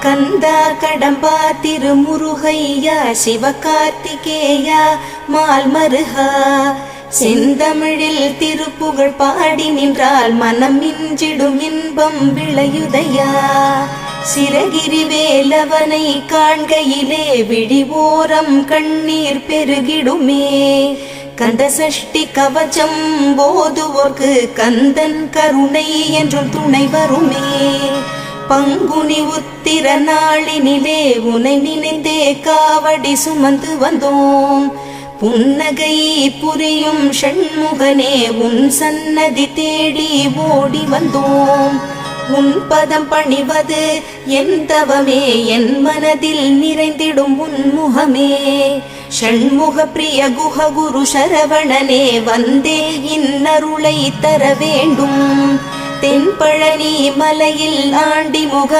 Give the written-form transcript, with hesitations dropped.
கந்தா கடம்பா திருமுருகையா சிவகார்த்திகேயா மால்மருகா செந்தமிழில் திருப்புகழ் பாடி நின்றால் மனம் மிஞ்சிடும் இன்பம் விளையுதையா. சிரகிரி வேலவனை காண்கையிலே விழிவோரம் கண்ணீர் பெருகிடுமே. கந்த சஷ்டி கவச்சம் போதுவோர்க்கு கந்தன் கருணை என்றும் துணை வருமே. பங்குனி உத்திர நாளினிலே உனை நினைந்தே காவடி சுமந்து வந்தோம். புன்னகை புரியும் ஷண்முகனே உன் சன்னதி தேடி ஓடி வந்தோம். உன் பதம் பணிவது என் தவமே, என் மனதில் நிறைந்திடும் உன் முகமே. ஷண்முக பிரிய குஹ குரு சரவணனே வந்தே இன்னருளை தர வேண்டும். தென்பழனி மலையில் ஆண்டி முகம்